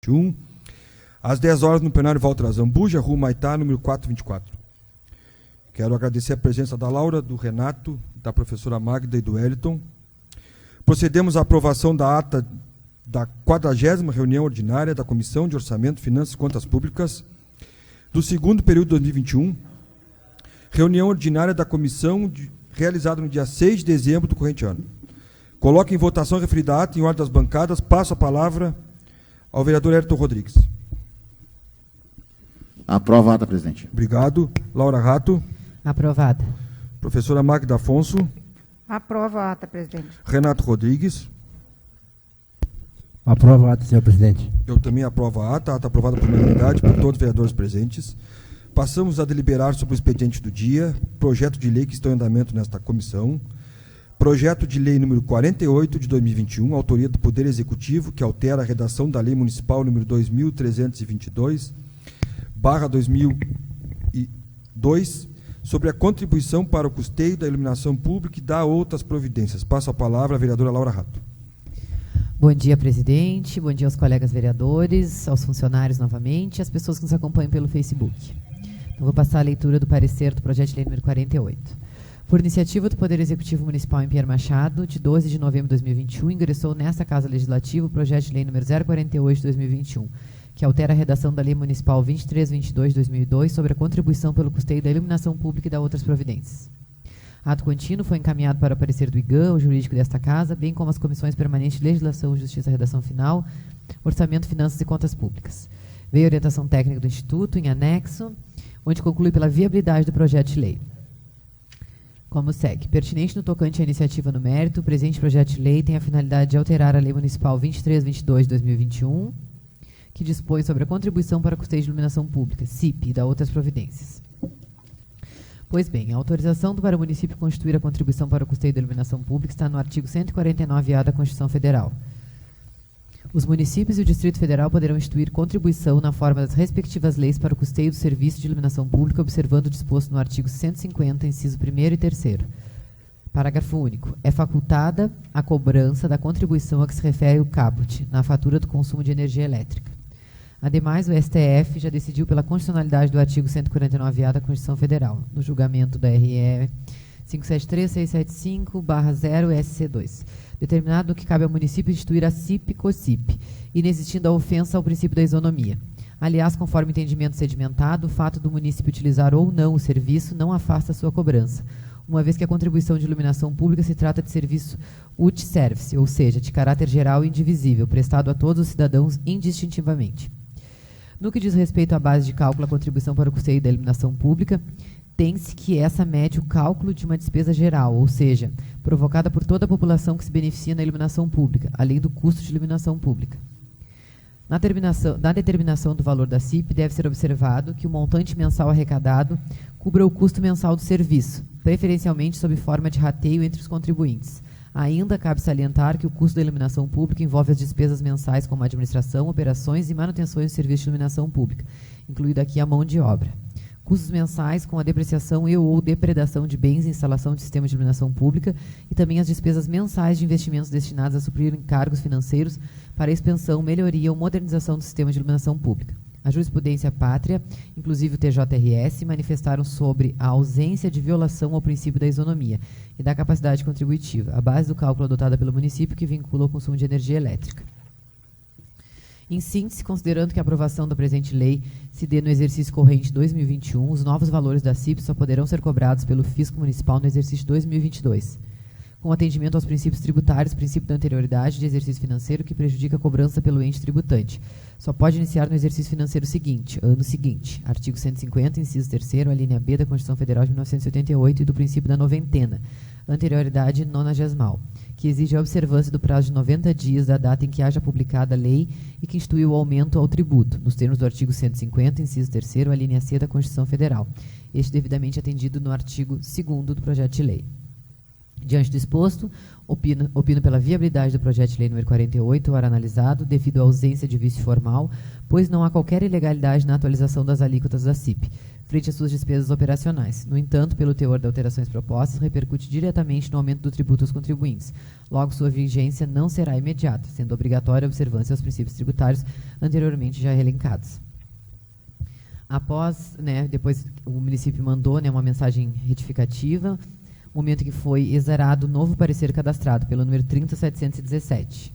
2021, às 10 horas, no plenário Walter Azambuja, Rua Humaitá, número 424. Quero agradecer a presença da Laura, do Renato, da professora Magda e do Wellington. Procedemos à aprovação da ata da 40ª reunião ordinária da Comissão de Orçamento, Finanças e Contas Públicas do segundo período de 2021, reunião ordinária da comissão realizada no dia 6 de dezembro do corrente ano. Coloco em votação a referida ata em ordem das bancadas. Passo a palavra ao vereador Ayrton Rodrigues. Aprova a ata, presidente. Obrigado. Laura Rato. Aprovada. Professora Magda Afonso. Aprova a ata, presidente. Renato Rodrigues. Aprova a ata, senhor presidente. Eu também aprovo a ata aprovada por unanimidade por todos os vereadores presentes. Passamos a deliberar sobre o expediente do dia, projeto de lei que está em andamento nesta comissão. Projeto de lei número 48 de 2021, autoria do Poder Executivo, que altera a redação da Lei Municipal número 2322/2002, sobre a contribuição para o custeio da iluminação pública e da outras providências. Passo a palavra à vereadora Laura Rato. Bom dia, presidente. Bom dia aos colegas vereadores, aos funcionários novamente, às pessoas que nos acompanham pelo Facebook. Então, vou passar a leitura do parecer do projeto de lei número 48. Por iniciativa do Poder Executivo Municipal em Pierre Machado, de 12 de novembro de 2021, ingressou nesta Casa Legislativa o projeto de lei número 048 de 2021, que altera a redação da Lei Municipal 2322 de 2002 sobre a contribuição pelo custeio da iluminação pública e da outras providências. Ato contínuo foi encaminhado para o parecer do IGAM, o jurídico desta Casa, bem como as comissões permanentes de Legislação, Justiça, Redação Final, Orçamento, Finanças e Contas Públicas. Veio a orientação técnica do Instituto, em anexo, onde conclui pela viabilidade do projeto de lei. Como segue. Pertinente no tocante à iniciativa no mérito, o presente projeto de lei tem a finalidade de alterar a Lei Municipal 2322 de 2021, que dispõe sobre a contribuição para custeio de iluminação pública, CIP, e da outras providências. Pois bem, a autorização para o município constituir a contribuição para o custeio da iluminação pública está no artigo 149-A da Constituição Federal. Os municípios e o Distrito Federal poderão instituir contribuição na forma das respectivas leis para o custeio do serviço de iluminação pública, observando o disposto no artigo 150, inciso 1º e 3º. Parágrafo único. É facultada a cobrança da contribuição a que se refere o caput, na fatura do consumo de energia elétrica. Ademais, o STF já decidiu pela constitucionalidade do artigo 149-A da Constituição Federal, no julgamento da RE 573-675/0-SC2, determinado que cabe ao município instituir a CIP-COCIP, inexistindo a ofensa ao princípio da isonomia. Aliás, conforme entendimento sedimentado, o fato do município utilizar ou não o serviço não afasta a sua cobrança, uma vez que a contribuição de iluminação pública se trata de serviço ut-service, ou seja, de caráter geral e indivisível, prestado a todos os cidadãos indistintivamente. No que diz respeito à base de cálculo da contribuição para o custeio da iluminação pública, tem-se que essa mede o cálculo de uma despesa geral, ou seja, provocada por toda a população que se beneficia na iluminação pública, além do custo de iluminação pública. Na determinação do valor da CIP, deve ser observado que o montante mensal arrecadado cubra o custo mensal do serviço, preferencialmente sob forma de rateio entre os contribuintes. Ainda cabe salientar que o custo da iluminação pública envolve as despesas mensais como administração, operações e manutenções de serviços de iluminação pública, incluída aqui a mão de obra. Custos mensais com a depreciação e ou depredação de bens e instalação de sistemas de iluminação pública e também as despesas mensais de investimentos destinados a suprir encargos financeiros para a expansão, melhoria ou modernização do sistema de iluminação pública. A jurisprudência pátria, inclusive o TJRS, manifestaram sobre a ausência de violação ao princípio da isonomia e da capacidade contributiva, a base do cálculo adotada pelo município que vincula o consumo de energia elétrica. Em síntese, considerando que a aprovação da presente lei se dê no exercício corrente 2021, os novos valores da CIP só poderão ser cobrados pelo Fisco Municipal no exercício 2022. Com atendimento aos princípios tributários, princípio da anterioridade de exercício financeiro que prejudica a cobrança pelo ente tributante. Só pode iniciar no exercício financeiro seguinte, ano seguinte. Artigo 150, inciso 3º, a linha B da Constituição Federal de 1988 e do princípio da noventena, anterioridade nonagesimal, que exige a observância do prazo de 90 dias da data em que haja publicada a lei e que institui o aumento ao tributo, nos termos do artigo 150, inciso 3º, a linha C da Constituição Federal. Este devidamente atendido no artigo 2º do projeto de lei. Diante do exposto, opino pela viabilidade do projeto de lei número 48, ora analisado, devido à ausência de vício formal, pois não há qualquer ilegalidade na atualização das alíquotas da CIP, frente às suas despesas operacionais. No entanto, pelo teor das alterações propostas, repercute diretamente no aumento do tributo aos contribuintes. Logo, sua vigência não será imediata, sendo obrigatória a observância aos princípios tributários anteriormente já elencados. Após, depois o município mandou uma mensagem retificativa, momento que foi exarado o novo parecer cadastrado pelo número 30717.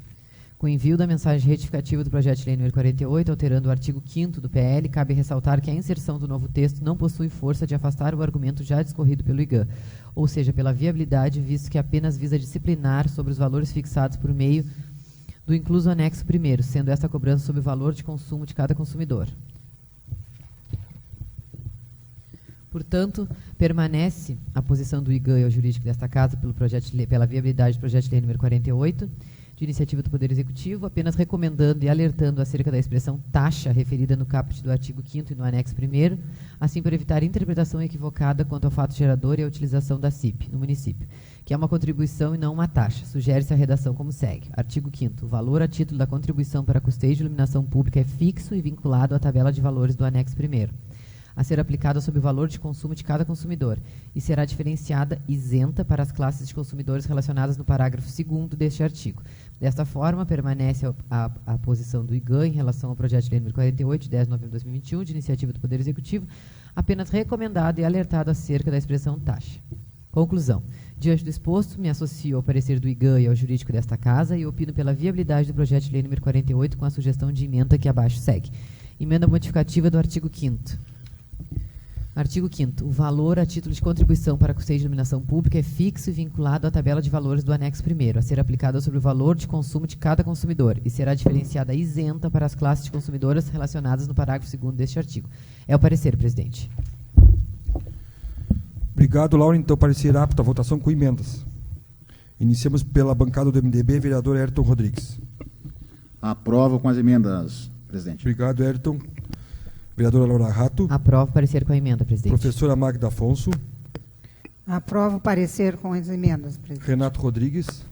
Com o envio da mensagem retificativa do projeto de lei número 48, alterando o artigo 5º do PL, cabe ressaltar que a inserção do novo texto não possui força de afastar o argumento já discorrido pelo IGAN, ou seja, pela viabilidade, visto que apenas visa disciplinar sobre os valores fixados por meio do incluso anexo 1º, sendo esta cobrança sobre o valor de consumo de cada consumidor. Portanto, permanece a posição do IGAN e ao jurídico desta Casa pela viabilidade do projeto de lei número 48, de iniciativa do Poder Executivo, apenas recomendando e alertando acerca da expressão taxa referida no caput do artigo 5º e no anexo 1º, assim por evitar interpretação equivocada quanto ao fato gerador e à utilização da CIP no município, que é uma contribuição e não uma taxa. Sugere-se a redação como segue. Artigo 5º. O valor a título da contribuição para custeio de iluminação pública é fixo e vinculado à tabela de valores do anexo 1º, a ser aplicada sobre o valor de consumo de cada consumidor e será diferenciada isenta para as classes de consumidores relacionadas no parágrafo 2º deste artigo. Desta forma, permanece a posição do IGAN em relação ao projeto de lei número 48, de 10 de novembro de 2021, de iniciativa do Poder Executivo, apenas recomendado e alertado acerca da expressão taxa. Conclusão. Diante do exposto, me associo ao parecer do IGAN e ao jurídico desta Casa e opino pela viabilidade do projeto de lei número 48 com a sugestão de emenda que abaixo segue. Emenda modificativa do artigo 5º. Artigo 5º. O valor a título de contribuição para custeio de iluminação pública é fixo e vinculado à tabela de valores do anexo 1º, a ser aplicada sobre o valor de consumo de cada consumidor e será diferenciada isenta para as classes de consumidoras relacionadas no parágrafo 2º deste artigo. É o parecer, presidente. Obrigado, Laura. Então, parecer apto à votação com emendas. Iniciamos pela bancada do MDB, vereador Ayrton Rodrigues. Aprovo com as emendas, presidente. Obrigado, Ayrton. Vereadora Laura Rato. Aprovo parecer com a emenda, presidente. Professora Magda Afonso. Aprovo parecer com as emendas, presidente. Renato Rodrigues.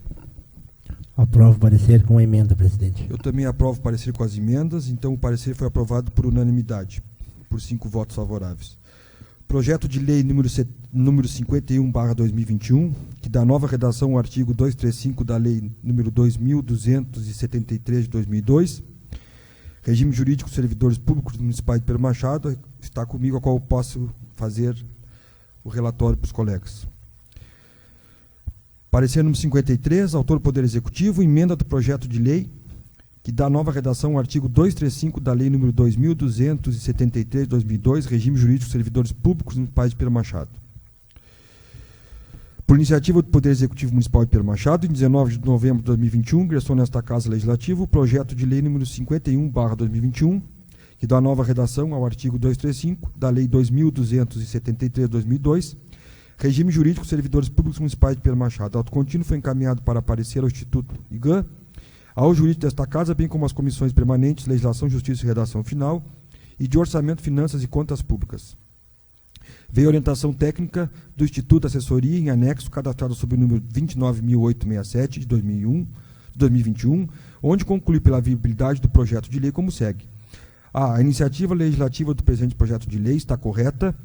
Aprovo parecer com a emenda, presidente. Eu também aprovo parecer com as emendas, então o parecer foi aprovado por unanimidade, por 5 votos favoráveis. Projeto de lei número 51/2021, que dá nova redação ao artigo 235 da lei número 2273 de 2002, regime jurídico dos servidores públicos municipais de Pedro Machado, está comigo, a qual eu posso fazer o relatório para os colegas. Parecer número 53, autor do Poder Executivo, emenda do projeto de lei, que dá nova redação ao artigo 235 da lei número 2273 de 2002, regime jurídico dos servidores públicos municipais de Pedro Machado. Por iniciativa do Poder Executivo Municipal de Pedro Machado, em 19 de novembro de 2021, ingressou nesta Casa Legislativa o projeto de lei número 51/2021, que dá nova redação ao artigo 235 da lei 2273 de 2002, regime jurídico dos servidores públicos municipais de Pedro Machado. Auto contínuo foi encaminhado para aparecer ao Instituto IGAN, ao jurídico desta Casa, bem como às comissões permanentes, Legislação, Justiça e Redação Final, e de Orçamento, Finanças e Contas Públicas. Veio orientação técnica do Instituto de Assessoria em anexo, cadastrado sob o número 29.867 de 2021, onde conclui pela viabilidade do projeto de lei como segue. A iniciativa legislativa do presente projeto de lei está correta,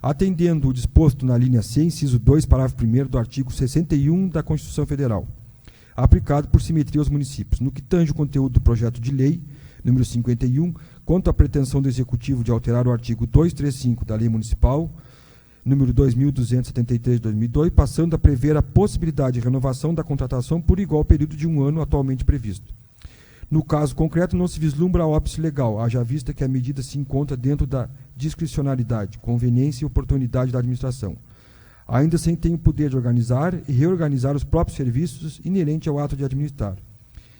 atendendo o disposto na linha C, inciso 2, parágrafo 1º do artigo 61 da Constituição Federal, aplicado por simetria aos municípios. No que tange o conteúdo do projeto de lei, número 51, quanto à pretensão do Executivo de alterar o artigo 235 da Lei Municipal, número 2273 de 2002, passando a prever a possibilidade de renovação da contratação por igual período de 1 ano atualmente previsto. No caso concreto, não se vislumbra a óbice legal, haja vista que a medida se encontra dentro da discricionalidade, conveniência e oportunidade da administração. Ainda assim tem o poder de organizar e reorganizar os próprios serviços inerente ao ato de administrar.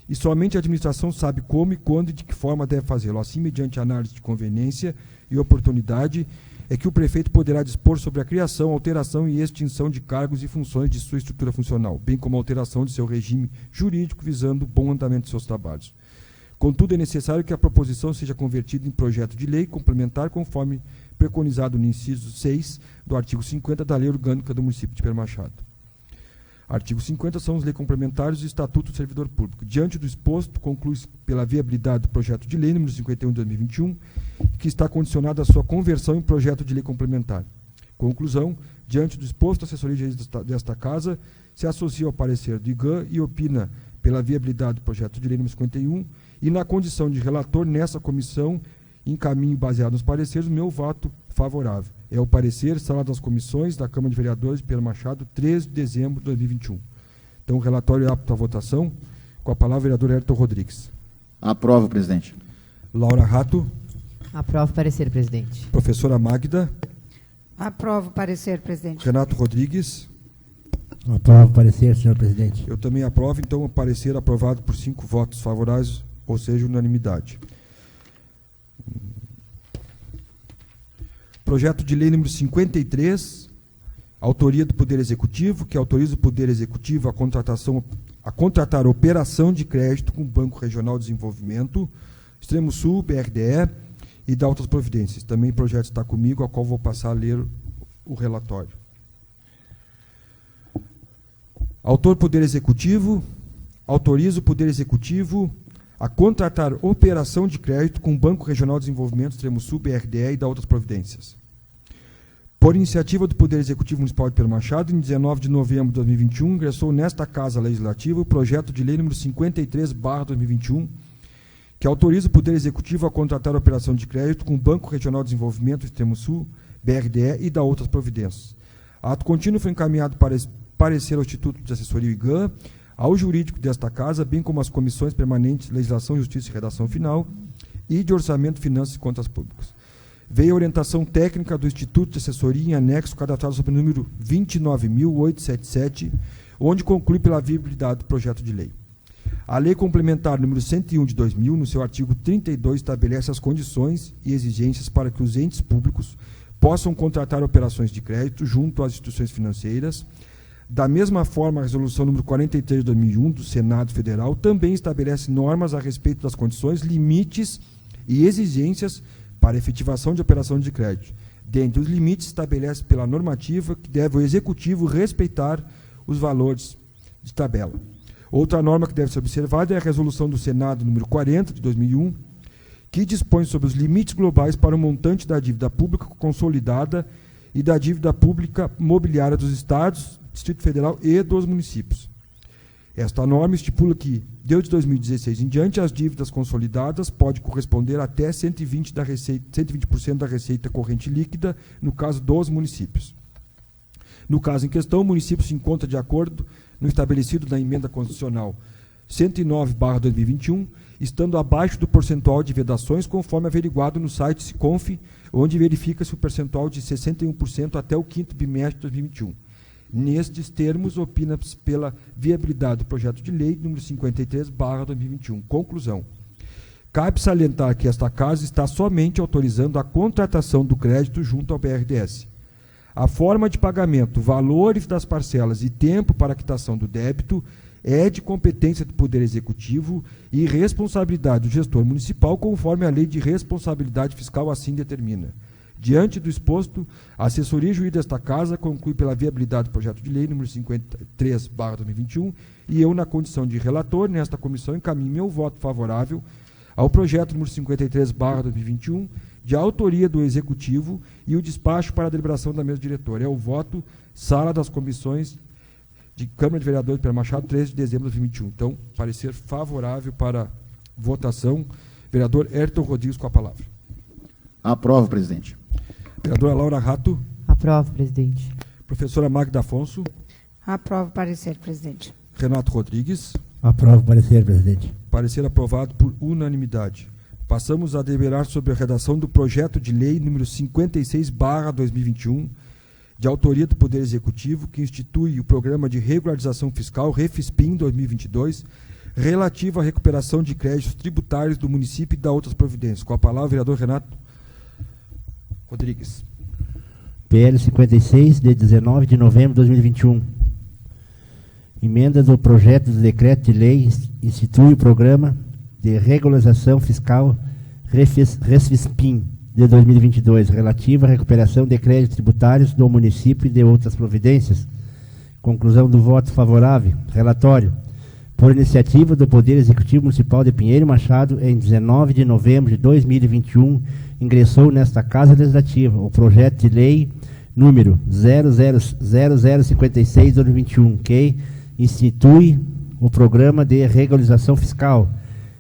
E somente a administração sabe como e quando e de que forma deve fazê-lo. Assim, mediante análise de conveniência e oportunidade, é que o prefeito poderá dispor sobre a criação, alteração e extinção de cargos e funções de sua estrutura funcional, bem como a alteração de seu regime jurídico visando o bom andamento de seus trabalhos. Contudo, é necessário que a proposição seja convertida em projeto de lei complementar conforme preconizado no inciso 6 do artigo 50 da Lei Orgânica do Município de Pedro Machado. Artigo 50 são as leis complementares e o Estatuto do Servidor Público. Diante do exposto, conclui pela viabilidade do projeto de lei número 51 de 2021, que está condicionada à sua conversão em projeto de lei complementar. Conclusão, diante do exposto, a assessoria de jurídica desta Casa se associa ao parecer do IGAN e opina pela viabilidade do projeto de lei número 51 e, na condição de relator nessa comissão, encaminho baseado nos pareceres, o meu voto favorável. É o parecer, Sala das Comissões da Câmara de Vereadores, Pedro Machado, 13 de dezembro de 2021. Então, o relatório é apto à votação. Com a palavra, o vereador Ayrton Rodrigues. Aprovo, presidente. Laura Rato. Aprovo o parecer, presidente. Professora Magda. Aprovo o parecer, presidente. Renato Rodrigues. Aprovo o parecer, senhor presidente. Eu também aprovo, então, o parecer aprovado por 5 votos favoráveis, ou seja, unanimidade. Projeto de lei número 53, autoria do Poder Executivo, que autoriza o Poder Executivo a contratar operação de crédito com o Banco Regional de Desenvolvimento, Extremo Sul, BRDE, e da outras providências. Também o projeto está comigo, ao qual vou passar a ler o relatório. Autor Poder Executivo, autoriza o Poder Executivo a contratar operação de crédito com o Banco Regional de Desenvolvimento, Extremo Sul, BRDE e da outras providências. Por iniciativa do Poder Executivo Municipal de Pedro Machado, em 19 de novembro de 2021, ingressou nesta Casa Legislativa o projeto de lei número 53/2021, que autoriza o Poder Executivo a contratar operação de crédito com o Banco Regional de Desenvolvimento, Extremo Sul, BRDE e da outras providências. Ato contínuo foi encaminhado para parecer ao Instituto de Assessoria IGAN, ao jurídico desta Casa, bem como às comissões permanentes de Legislação, Justiça e Redação Final e de Orçamento, Finanças e Contas Públicas. Veio a orientação técnica do Instituto de Assessoria em anexo cadastrado sob o número 29.877, onde conclui pela viabilidade do projeto de lei. A Lei Complementar número 101 de 2000, no seu artigo 32, estabelece as condições e exigências para que os entes públicos possam contratar operações de crédito junto às instituições financeiras. Da mesma forma, a Resolução número 43 de 2001 do Senado Federal também estabelece normas a respeito das condições, limites e exigências para a efetivação de operação de crédito. Dentre os limites, estabelece pela normativa que deve o Executivo respeitar os valores de tabela. Outra norma que deve ser observada é a Resolução do Senado número 40 de 2001, que dispõe sobre os limites globais para o montante da dívida pública consolidada e da dívida pública mobiliária dos Estados, Distrito Federal e dos municípios. Esta norma estipula que, desde 2016 em diante, as dívidas consolidadas podem corresponder até 120% da receita corrente líquida, no caso dos municípios. No caso em questão, o município se encontra de acordo no estabelecido na Emenda Constitucional 109/2021, estando abaixo do percentual de vedações, conforme averiguado no site Siconf, onde verifica-se o percentual de 61% até o 5º bimestre de 2021. Nestes termos, opina-se pela viabilidade do projeto de lei número 53/2021. Conclusão. Cabe salientar que esta Casa está somente autorizando a contratação do crédito junto ao BRDS. A forma de pagamento, valores das parcelas e tempo para a quitação do débito é de competência do Poder Executivo e responsabilidade do gestor municipal, conforme a Lei de Responsabilidade Fiscal assim determina. Diante do exposto, a assessoria jurídica desta Casa conclui pela viabilidade do projeto de lei número 53/2021 e eu, na condição de relator, nesta comissão, encaminho meu voto favorável ao projeto número 53/2021, de autoria do Executivo, e o despacho para a deliberação da mesa diretora. É o voto, Sala das Comissões de Câmara de Vereadores Pedro Machado, 13 de dezembro de 2021. Então, parecer favorável para votação. Vereador Ayrton Rodrigues com a palavra. Aprovo, presidente. Vereadora Laura Rato. Aprovo, presidente. Professora Magda Afonso. Aprovo o parecer, presidente. Renato Rodrigues. Aprovo o parecer, presidente. Parecer aprovado por unanimidade. Passamos a deliberar sobre a redação do projeto de lei número 56/2021, de autoria do Poder Executivo, que institui o Programa de Regularização Fiscal, REFISPIM 2022, relativo à recuperação de créditos tributários do município e da outras providências. Com a palavra, o vereador Renato Rodrigues. PL 56, de 19 de novembro de 2021. Emenda do projeto de decreto de lei institui o Programa de Regularização Fiscal REFISPIM de 2022, relativa à recuperação de créditos tributários do município e de outras providências. Conclusão do voto favorável. Relatório. por iniciativa do Poder Executivo Municipal de Pinheiro Machado, em 19 de novembro de 2021, ingressou nesta Casa Legislativa o projeto de lei número 0056/2021, que institui o Programa de Regularização Fiscal,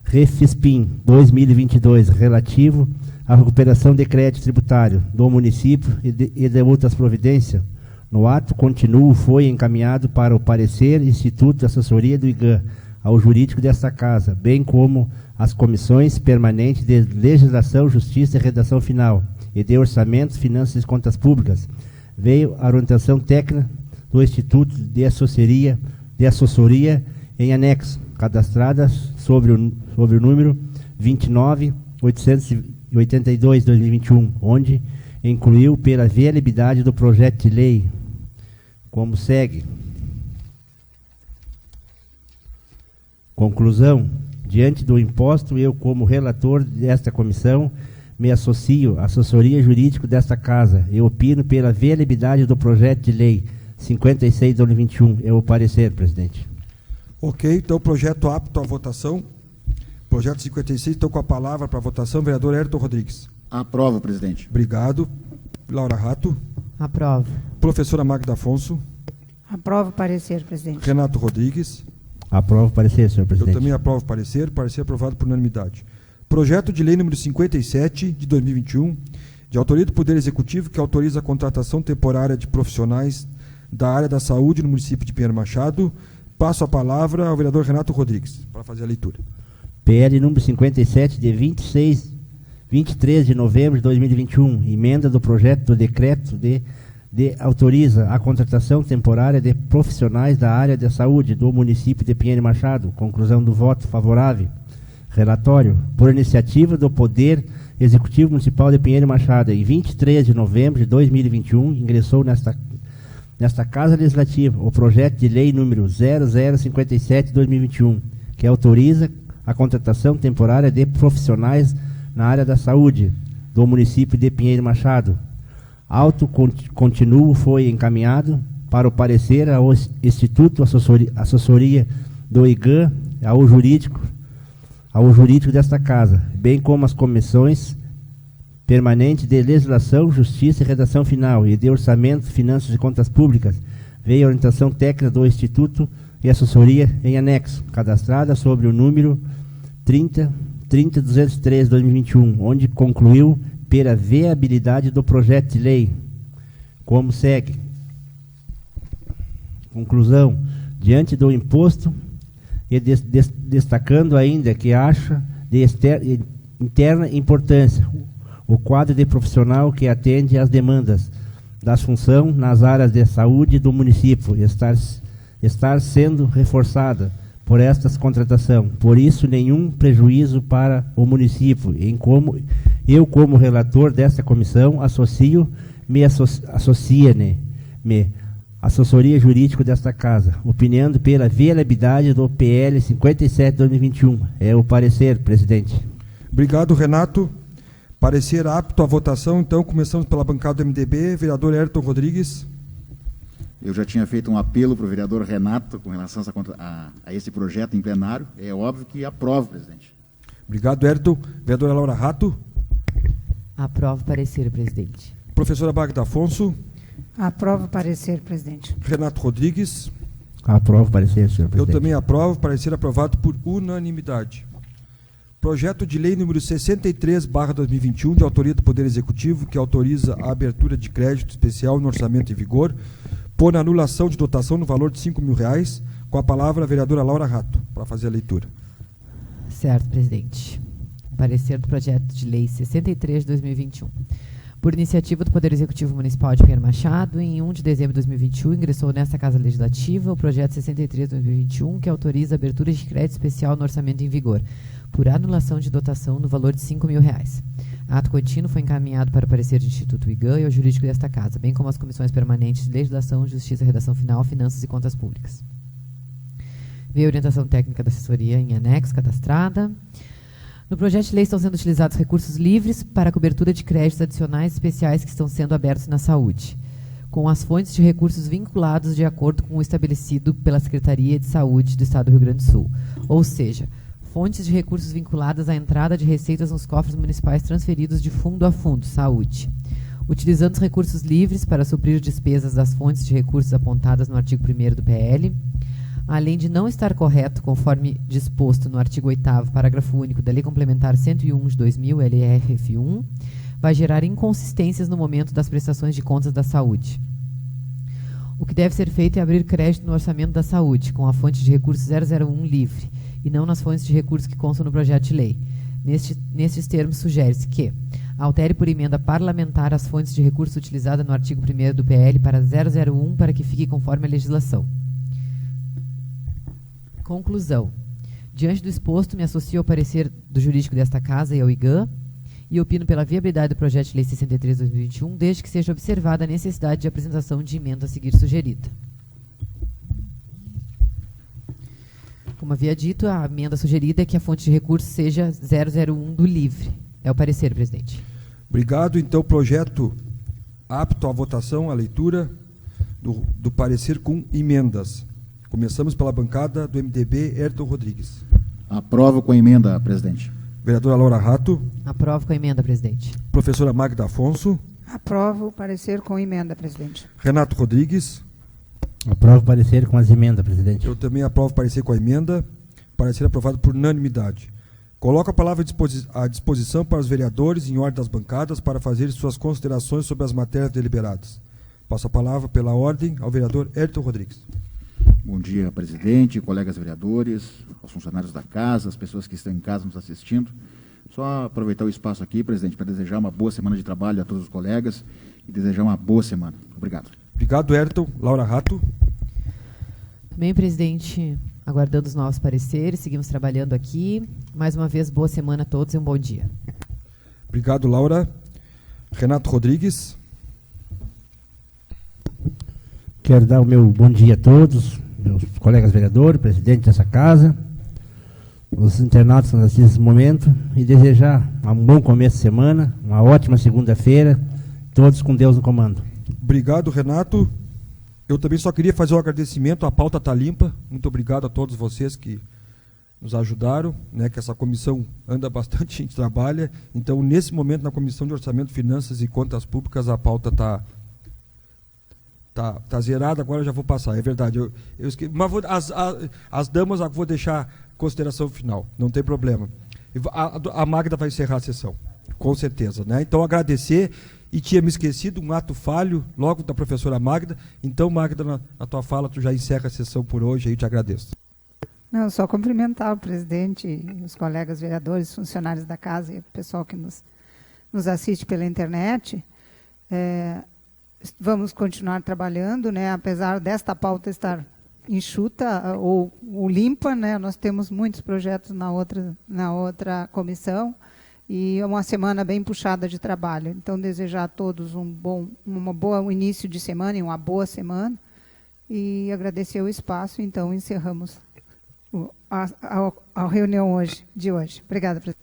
REFISPIM 2022, relativo à recuperação de crédito tributário do município e de outras providências. No ato contínuo foi encaminhado para o parecer Instituto de Assessoria do IGAN ao jurídico desta Casa, bem como as comissões permanentes de Legislação, Justiça e Redação Final e de Orçamentos, Finanças e Contas Públicas. Veio a orientação técnica do Instituto de Assessoria em anexo, cadastrada sobre o número 29.882/2021, onde incluiu pela viabilidade do projeto de lei, como segue. Conclusão. Diante do imposto, eu, como relator desta comissão, me associo à assessoria jurídica desta Casa e opino pela viabilidade do projeto de lei 56/2021. É o parecer, presidente. Ok, então projeto apto à votação. Projeto 56, estou com a palavra para votação. Vereador Ayrton Rodrigues. Aprovo, presidente. Obrigado. Laura Rato. Aprovo. Professora Magda Afonso. Aprovo o parecer, presidente. Renato Rodrigues. Aprovo o parecer, senhor presidente. Eu também aprovo o parecer. Parecer aprovado por unanimidade. Projeto de lei número 57, de 2021, de autoria do Poder Executivo, que autoriza a contratação temporária de profissionais da área da saúde no município de Pinheiro Machado. Passo a palavra ao vereador Renato Rodrigues, para fazer a leitura. PL número 57, de 23 de novembro de 2021, emenda do projeto do decreto autoriza a contratação temporária de profissionais da área da saúde do município de Pinheiro Machado. Conclusão do voto favorável. Relatório. Por iniciativa do Poder Executivo Municipal de Pinheiro Machado, em 23 de novembro de 2021, ingressou nesta Casa Legislativa o projeto de lei número 0057/2021, que autoriza a contratação temporária de profissionais na área da saúde do município de Pinheiro Machado. Auto contínuo foi encaminhado para o parecer ao Instituto Assessoria do IGAN, ao jurídico desta Casa, bem como as comissões permanentes de Legislação, Justiça e Redação Final e de Orçamento, Finanças e Contas Públicas. Veio a orientação técnica do Instituto e Assessoria em anexo, cadastrada sobre o número 30.203/2021, onde concluiu pela viabilidade do projeto de lei, como segue. Conclusão. Diante do imposto e destacando ainda que acha de interna importância o quadro de profissional que atende às demandas das funções nas áreas de saúde do município estar sendo reforçada por estas contratações. Por isso, nenhum prejuízo para o município. Como relator desta comissão, associa-me assessoria jurídica desta Casa, opinando pela viabilidade do PL 57/2021. É o parecer, presidente. Obrigado, Renato. Parecer apto à votação, então, começamos pela bancada do MDB. Vereador Ayrton Rodrigues. Eu já tinha feito um apelo para o vereador Renato com relação a esse projeto em plenário. É óbvio que aprovo, presidente. Obrigado, Ayrton. Vereadora Laura Rato. Aprovo o parecer, presidente. Professora Magda Afonso. Aprovo o parecer, presidente. Renato Rodrigues. Aprovo o parecer, senhor presidente. Eu também aprovo. Parecer aprovado por unanimidade. Projeto de lei número 63/2021, de autoria do Poder Executivo, que autoriza a abertura de crédito especial no orçamento em vigor, por anulação de dotação no valor de R$5.000, com a palavra a vereadora Laura Rato, para fazer a leitura. Certo, presidente. Parecer do projeto de lei 63/2021. Por iniciativa do Poder Executivo Municipal de Pinheiro Machado, em 1 de dezembro de 2021, ingressou nesta Casa Legislativa o projeto 63/2021, que autoriza a abertura de crédito especial no orçamento em vigor, por anulação de dotação no valor de R$5.000. Ato contínuo foi encaminhado para o parecer do Instituto IGAN e ao jurídico desta Casa, bem como as comissões permanentes de Legislação, Justiça, Redação Final, Finanças e Contas Públicas. Veio a orientação técnica da assessoria em anexo, cadastrada. No projeto de lei estão sendo utilizados recursos livres para a cobertura de créditos adicionais especiais que estão sendo abertos na saúde. com as fontes de recursos vinculados de acordo com o estabelecido pela Secretaria de Saúde do Estado do Rio Grande do Sul. Ou seja, fontes de recursos vinculadas à entrada de receitas nos cofres municipais transferidos de fundo a fundo, saúde. Utilizando os recursos livres para suprir despesas das fontes de recursos apontadas no artigo 1º do PL, além de não estar correto, conforme disposto no artigo 8º, parágrafo único da Lei Complementar 101 de 2000, LRF1, vai gerar inconsistências no momento das prestações de contas da saúde. O que deve ser feito é abrir crédito no orçamento da saúde, com a fonte de recursos 001 livre, e não nas fontes de recursos que constam no projeto de lei. Nestes termos, sugere-se que altere por emenda parlamentar as fontes de recursos utilizadas no artigo 1º do PL para 001 para que fique conforme a legislação. Conclusão. Diante do exposto, me associo ao parecer do jurídico desta Casa e ao IGAM e opino pela viabilidade do projeto de lei 63/2021, desde que seja observada a necessidade de apresentação de emenda a seguir sugerida. Como havia dito, a emenda sugerida é que a fonte de recurso seja 001 do livre. É o parecer, presidente. Obrigado. Então, o projeto apto à votação, à leitura do parecer com emendas. Começamos pela bancada do MDB, Ayrton Rodrigues. Aprovo com a emenda, presidente. Vereadora Laura Ratto. Aprovo com a emenda, presidente. Professora Magda Afonso. Aprovo o parecer com emenda, presidente. Renato Rodrigues. Aprovo o parecer com as emendas, presidente. Eu também aprovo o parecer com a emenda. Parecer aprovado por unanimidade. Coloco a palavra à disposição para os vereadores, em ordem das bancadas, para fazer suas considerações sobre as matérias deliberadas. Passo a palavra, pela ordem, ao vereador Ayrton Rodrigues. Bom dia, presidente, colegas vereadores, aos funcionários da casa, as pessoas que estão em casa nos assistindo. Só aproveitar o espaço aqui, presidente, para desejar uma boa semana de trabalho a todos os colegas e desejar uma boa semana. Obrigado. Obrigado, Ayrton. Laura Ratto. Também, presidente, aguardando os novos pareceres, seguimos trabalhando aqui. Mais uma vez, boa semana a todos e um bom dia. Obrigado, Laura. Renato Rodrigues. Quero dar o meu bom dia a todos, meus colegas vereadores, presidente dessa casa, os internautas nesse momento, e desejar um bom começo de semana, uma ótima segunda-feira, todos com Deus no comando. Obrigado, Renato. Eu também só queria fazer um agradecimento, a pauta está limpa. Muito obrigado a todos vocês que nos ajudaram, né, que essa comissão anda bastante, a gente trabalha. Então, nesse momento, na Comissão de Orçamento, Finanças e Contas Públicas, a pauta tá zerada, agora eu já vou passar, é verdade. Eu esqueci, mas as damas eu vou deixar consideração final, não tem problema. A Magda vai encerrar a sessão, com certeza, né? Então, agradecer, e tinha me esquecido, um ato falho, logo da professora Magda. Então, Magda, na tua fala, tu já encerra a sessão por hoje, aí te agradeço. Não, só cumprimentar o presidente, os colegas vereadores, funcionários da casa e o pessoal que nos assiste pela internet. Vamos continuar trabalhando, né? Apesar desta pauta estar enxuta ou limpa, né? Nós temos muitos projetos na outra comissão e uma semana bem puxada de trabalho. Então, desejar a todos um bom início de semana e uma boa semana e agradecer o espaço. Então, encerramos a reunião de hoje. Obrigada, presidente.